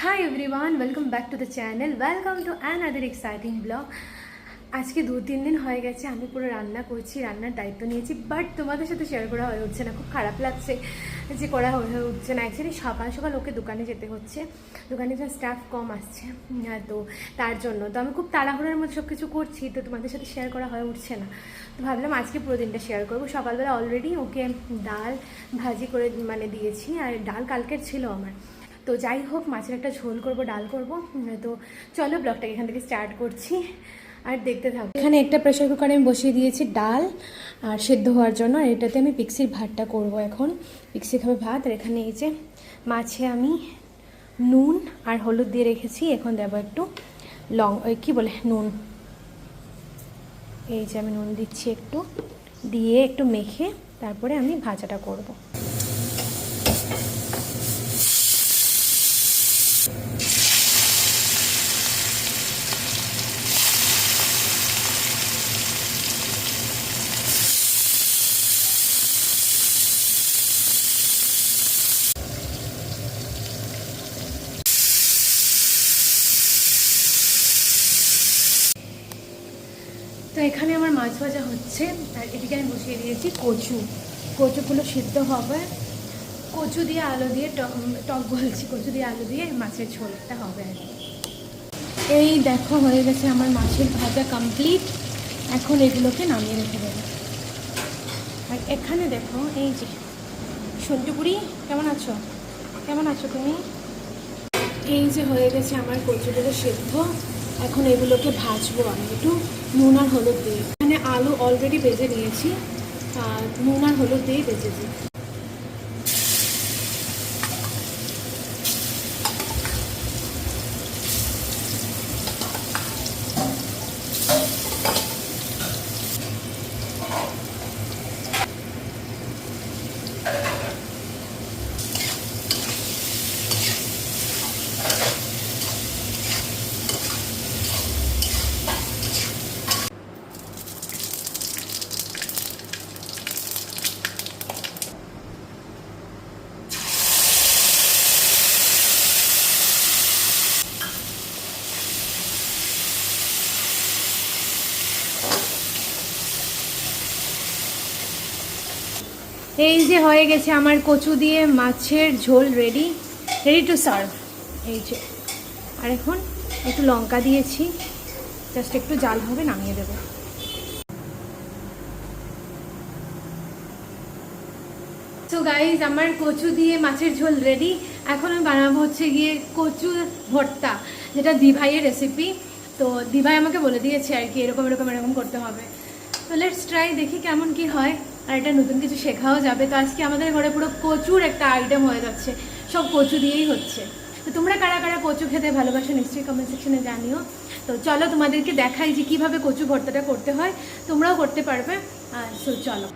Hi everyone, welcome back to the channel. Welcome to another exciting vlog. আজকে 2-3 দিন হয়ে গেছে আমি পুরো রান্না করছি, রান্নার দায়িত্ব নিয়েছি, বাট তোমাদের সাথে শেয়ার করা হয়ে উঠছে না। খুব খারাপ লাগছে যে করা হয়ে উঠছে না। অ্যাকচুয়ালি সকাল সকাল ওকে দোকানে যেতে হচ্ছে, দোকানে যে স্টাফ কম আসছে, তো তার জন্য তো আমি খুব তাড়াহুড়োর মধ্যে সব কিছু করছি, তো তোমাদের সাথে শেয়ার করা হয়ে উঠছে না। তো ভাবলাম আজকে পুরো দিনটা শেয়ার করবো। সকালবেলা অলরেডি ওকে ডাল ভাজি করে দিয়েছি, আর ডাল কালকের ছিল আমার। তো যাই হোক, মাছের একটা ঝোল করব, ডাল করব। তো চলো ব্লগটাকে এখান থেকে স্টার্ট করছি আর দেখতে থাকো। এখানে একটা প্রেশার কুকারে আমি বসিয়ে দিয়েছি ডাল আর সেদ্ধ হওয়ার জন্য, আর এটাতে আমি পিক্সির ভাতটা করব। এখন পিক্সি খাবে ভাত। আর এখানে এই যে মাছে আমি নুন আর হলুদ দিয়ে রেখেছি, এখন দেবো একটু নুন। এই যে আমি নুন দিচ্ছি একটু, দিয়ে একটু মেখে তারপরে আমি ভাজাটা করব। তো এখানে আমার মাছ ভাজা হচ্ছে, আর এদিকে আমি বসিয়ে দিয়েছি কচুগুলো সিদ্ধ হবে। কচু দিয়ে আলু দিয়ে টক বলছি, কচু দিয়ে আলু দিয়ে মাছের ঝোলটা হবে আর কি। এই দেখো হয়ে গেছে আমার মাছের ভাজা কমপ্লিট। এখন এগুলোকে নামিয়ে রেখে দেবো। আর এখানে দেখো এই যে সন্টুপুরি, কেমন আছো তুমি? এই যে হয়ে গেছে আমার কচুগুলো সেদ্ধ। এখন এগুলোকে ভাজবো আমি একটু নুন আর হলুদ দিয়ে। এখানে আলু অলরেডি ভেজে নিয়েছি, আর নুন আর হলুদ দিয়েই ভেজেছি। এই যে হয়ে গেছে আমার কচু দিয়ে মাছের ঝোল রেডি টু সার্ভ। এই যে, আর এখন একটু লঙ্কা দিয়েছি, জাস্ট একটু জাল হবে, নামিয়ে দেবো। সো গাইজ, আমার কচু দিয়ে মাছের ঝোল রেডি। এখন আমি বানাবো হচ্ছে গিয়ে কচু ভর্তা, যেটা দিভাইয়ের রেসিপি। তো দিভাই আমাকে বলে দিয়েছে আর কি এরকম করতে হবে। তো লেটস ট্রাই, দেখি কেমন কি হয়। আর এটা নতুন কিছু শেখাও যাবে। তো আজকে আমাদের ঘরে পুরো কচুর একটা আইটেম হয়ে যাচ্ছে, সব কচু দিয়েই হচ্ছে। তো তোমরা কারা কারা কচু খেতে ভালোবাসো নিশ্চয়ই কমেন্ট সেকশনে জানিও। তো চলো তোমাদেরকে দেখাই যে কীভাবে কচু ভর্তাটা করতে হয়, তোমরাও করতে পারবে। সো চলো।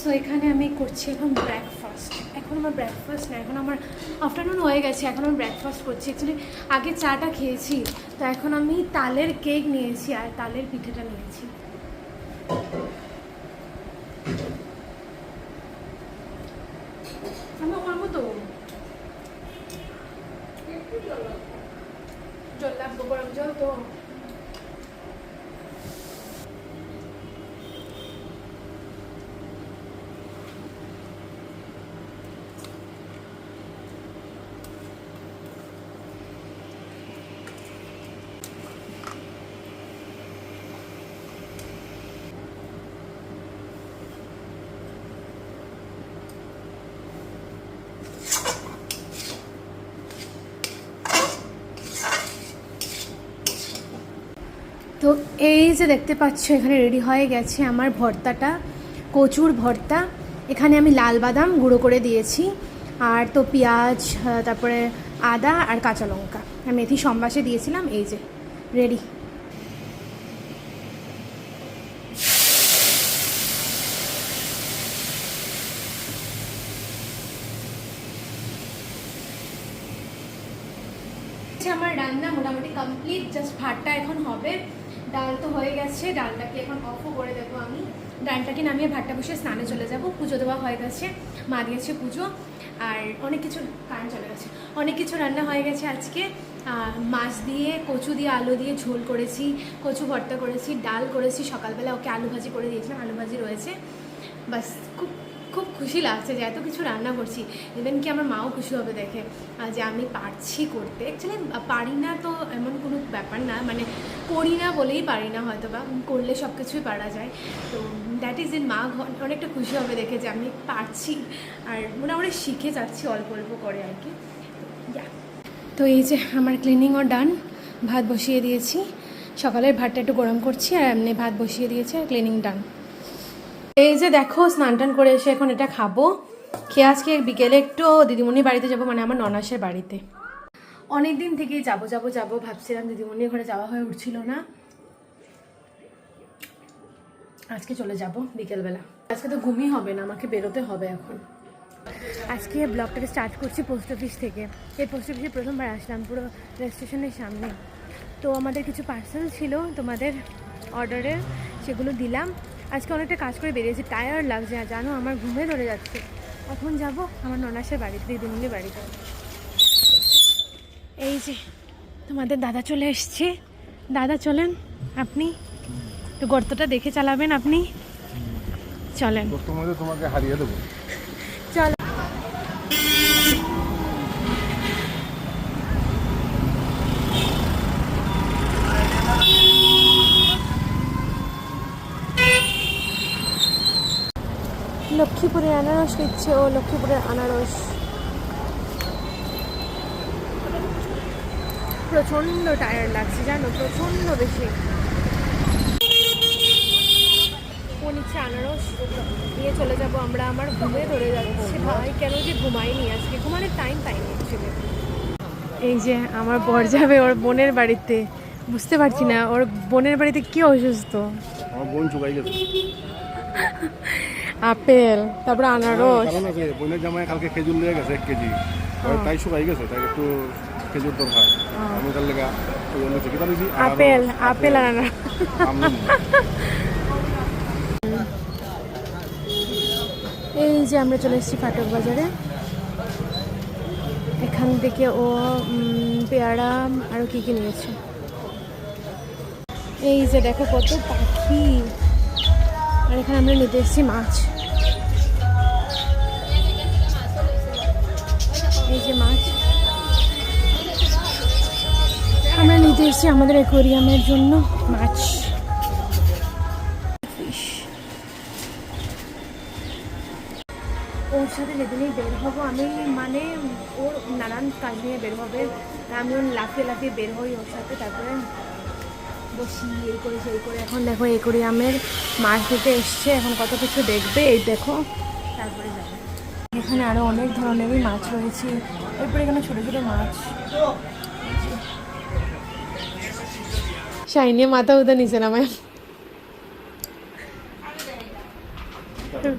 সো এখানে আমি করছি এখন ব্রেকফাস্ট। এখন আমার ব্রেকফাস্ট না, এখন আমার আফটারনুন হয়ে গেছে, এখন আমি ব্রেকফাস্ট করছি। অ্যাকচুয়ালি আগে চাটা খেয়েছি, তো এখন আমি তালের কেক নিয়েছি আর তালের পিঠেটা নিয়েছি। আমি করবো তো জল লাগবো, গরম জল তো। তো এই যে দেখতে পাচ্ছ, এখানে রেডি হয়ে গেছে আমার ভর্তাটা, কচুর ভর্তা। এখানে আমি লাল বাদাম গুঁড়ো করে দিয়েছি, আর তো পেঁয়াজ, তারপরে আদা আর কাঁচা লঙ্কা আর মেথি সম্বাসে দিয়েছিলাম। এই যে রেডি। আমার রান্না মোটামুটি কমপ্লিট, জাস্ট ভাতটা এখন হবে। ডাল তো হয়ে গেছে, ডালটাকে এখন অফও করে দেবো আমি। ডালটাকে নামিয়ে ভাতটা বসে স্নানে চলে যাব। পুজো দেওয়া হয়ে গেছে, মা দিয়েছে পুজো, আর অনেক কিছু কারেন্ট চলে গেছে, অনেক কিছু রান্না হয়ে গেছে আজকে। মাছ দিয়ে, কচু দিয়ে, আলু দিয়ে ঝোল করেছি, কচু ভর্তা করেছি, ডাল করেছি, সকালবেলা ওকে আলু ভাজি করে দিয়েছিলাম, আলু ভাজি রয়েছে। বাস খুব খুব খুশি লাগছে যে এত কিছু রান্না করছি। ইভেন কি আমার মাও খুশি হবে দেখে যে আমি পারছি করতে। অ্যাকচুয়ালি পারি না তো এমন কোনো ব্যাপার না, মানে করি না বলেই পারি না, হয়তো বা করলে সব কিছুই পারা যায়। তো দ্যাট ইজ ইন, মা অনেকটা খুশি হবে দেখে যে আমি পারছি, আর মোটামুটি শিখে যাচ্ছি অল্প অল্প করে আর কি। তো এই যে আমার ক্লিনিংও ডান, ভাত বসিয়ে দিয়েছি, সকালের ভাতটা একটু গরম করছি, আর এমনি ভাত বসিয়ে দিয়েছি, আর ক্লিনিং ডান। এই যে দেখো স্নান টান করে এসে এখন এটা খাবো, খেয়ে আজকে বিকেলে একটু দিদিমণির বাড়িতে যাব, মানে আমার ননাসের বাড়িতে। অনেক দিন থেকেই যাবো যাবো যাবো ভাবছিলাম, দিদিমণির ঘরে যাওয়া হয়ে উঠছিল না, আজকে চলে যাব বিকেলবেলা। আজকে তো ঘুমই হবে না, আমাকে বেরোতে হবে এখন। আজকে ব্লগটাকে স্টার্ট করছি পোস্ট অফিস থেকে। এই পোস্ট অফিসে প্রথমবার আসলাম, পুরো রেজিস্ট্রেশনের সামনে। তো আমাদের কিছু পার্সেল ছিল তোমাদের অর্ডারের, সেগুলো দিলাম। আজকে অনেকটা কাজ করে বেরিয়েছি, টায়ার্ড লাগছে, জানো আমার ঘুমে ধরে যাচ্ছে। এখন যাব আমার ননাসের বাড়িতে, দিদিমণির বাড়িতে। এই যে তোমাদের দাদা চলে এসছে। দাদা চলেন, আপনি তো গর্তটা দেখে চালাবেন, আপনি চলেন, তোমাকে হারিয়ে দেবো। চল। লক্ষ্মীপুরের আনারস দিচ্ছে, ও লক্ষ্মীপুরের আনারস প্রচণ্ড টায়ার্ড লাগছে জানো, প্রচণ্ড বেশি। ও নিচ্ছে আনারস, নিয়ে চলে যাব আমরা। আমার ঘুমে ধরে যাচ্ছে ভাই, কেন যে ঘুমাইনি আজকে, ঘুমানোর টাইম পাইনি অ্যাকচুয়ালি। এই যে আমার বর যাবে ওর বোনের বাড়িতে, বুঝতে পারছি না ওর বোনের বাড়িতে কি অসুস্থ। আমার বোন চুকাই গেছে আপেল, তারপরে আনারস। বোনের জামাই কালকে খেজুর নিয়ে গেছে 1 কেজি, তাই শুকাই গেছে, তাই একটু খেজুর দরকার। আমি তার লেগা আপেল, আপেল আর আনারস। এই যে আমরা চলে এসেছি ফাটক বাজারে। এখান থেকে ও পেয়ারা আরও কী কী নিয়েছে। এই যে দেখো কত পাখি, আর এখানে আমরা নিতে এসেছি মাছ। এই যে মাছ আমরা নিতে এসেছি আমাদের অ্যাকোয়ারিয়ামের জন্য মাছ। ওর সাথে যেদিনই বের হবো আমি, মানে ওর নানান কাজ নিয়ে বের হবে, আমি ওর লাফিয়ে লাফিয়ে বের হই ওর সাথে, তারপরে বসি এই করে সেই করে। এখন দেখো অ্যাকোয়ারিয়ামের মাছ দিতে এসছে, এখন কত কিছু দেখবে, এই দেখো, তারপরে যাবে। এখানে আরও অনেক ধরনেরই মাছ রয়েছে, এরপরে এখানে ছোটো ছোটো মাছ। শাইনে মাথা উদা নিচে নামায়,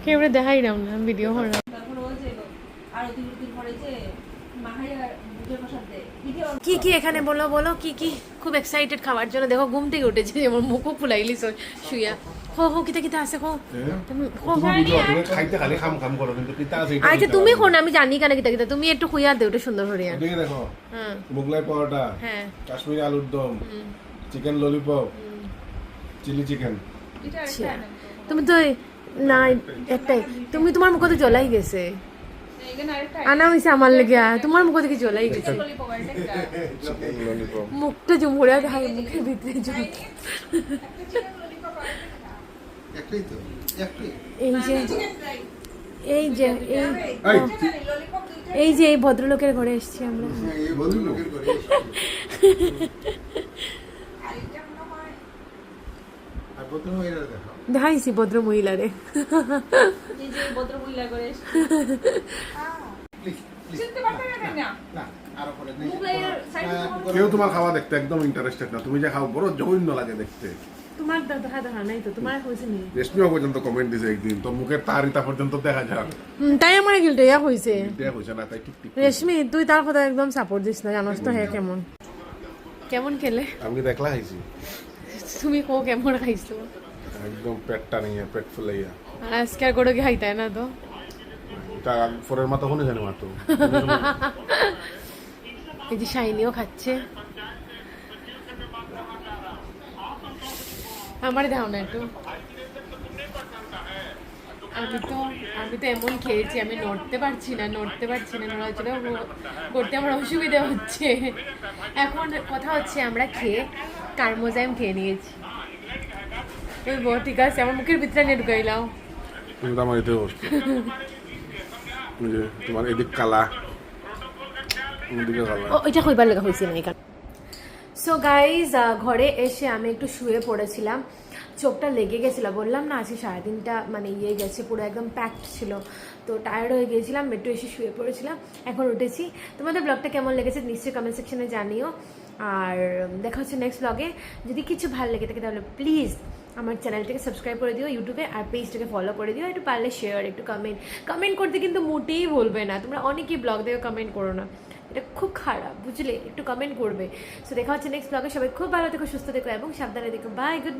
কেউ দেখাই না ভিডিও হল। কি কি এখানে বলো বলো, কি কি খুব এক্সাইটেড খাওয়ার জন্য। দেখো ঘুম থেকে উঠেছে, আমার মুখও ফুলাইলি শুইয়া। হো হো কিতা কিতা আছে কো, আচ্ছা তুমি কোন, আমি জানি কেন কিতা কিতা, তুমি একটু খুইয়া দে ওটা সুন্দর হরিয়া। দেখো মোগলাই পরোটা, হ্যাঁ কাশ্মীরি আলুর দম, চিকেন ললিপপ, চিলি চিকেন। তুমি তো না একটাই, তুমি তোমার মুখ তো জ্বলাই গেছে, আনা হয়েছে আমার লেগে, তোমার মুখ থেকে জ্বলাই গেছে, মুখটা জুমুড়া খাই, মুখের ভিতরে জুম। এই যে এই যে এই যে এই ভদ্রলোকের ঘরে এসেছি আমরা। দেখাইছি ভদ্র মহিলারে। কেউ তোমার খাওয়া দেখতে একদম ইন্টারেস্টেড না, তুমি যে খাও বড় জঘন্য লাগে দেখতে। তোমার দেখা নাই তো, তোমার হয়েছে নি? রেশমিও পর্যন্ত কমেন্ট দিছে একদিন, তো মুখের তারিতা পর্যন্ত দেখা যায়। তাই আমার গিলটা ইয়া হয়েছে। এটা হইছে না তাই ঠিক। রেশমি তুই তার কথা একদম সাপোর্ট দিস না, জানোস তো হ্যাঁ কেমন কেমন খেলে। আমি দেখলা খাইছি, তুমি কো কেমন খাইছো? একদম পেটটা নিয়ে পেট ফুলাইয়া। আর আজকে আর করে খাইতাই না তো, এটা ফরের মাথা কোনে জানি মাত্র। এই যে শাইনিও খাচ্ছে, আমার দাও না একটু। আমি তো এমন খেয়েছি, আমি নড়তে পারছি না নড়াচড়া করতে আমার অসুবিধা হচ্ছে। এখন কথা হচ্ছে আমরা খেয়ে কার্মোজাইম খেয়ে নিয়েছি। ঠিক আছে, আমার মুখের ভিতরে নিয়ে ঢুকাইলাম। কিন্তু আমার এতে অবস্থা, তোমার এদিক কালা, এদিকে কালা। ওইটা কইবার লেখা হয়েছে না এখানে। সো গাইজ, ঘরে এসে আমি একটু শুয়ে পড়েছিলাম, চোখটা লেগে গেছিলো, বললাম না আজকে সারাদিনটা মানে ইয়ে গেছে, পুরো একদম প্যাকড ছিল, তো টায়ার্ড হয়ে গিয়েছিলাম, একটু এসে শুয়ে পড়েছিলাম, এখন উঠেছি। তোমাদের ব্লগটা কেমন লেগেছে নিশ্চয়ই কমেন্ট সেকশনে জানিও, আর দেখা হচ্ছে নেক্সট ব্লগে। যদি কিছু ভালো লেগে থাকে তাহলে প্লিজ আমার চ্যানেলটাকে সাবস্ক্রাইব করে দিও ইউটিউবে, আর পেজটাকে ফলো করে দিও, একটু পারলে শেয়ার, একটু কমেন্ট করতে কিন্তু মোটেই বলবে না, তোমরা অনেকেই ব্লগ দেখে কমেন্ট করো না, এটা খুব খারাপ বুঝলে, একটু কমেন্ট করবে। সো দেখা হচ্ছে নেক্সট ব্লগে, সবাই খুব ভালো থেকো, সুস্থ থেকো এবং সাবধানে থেকো, বাই, গুড নাইট।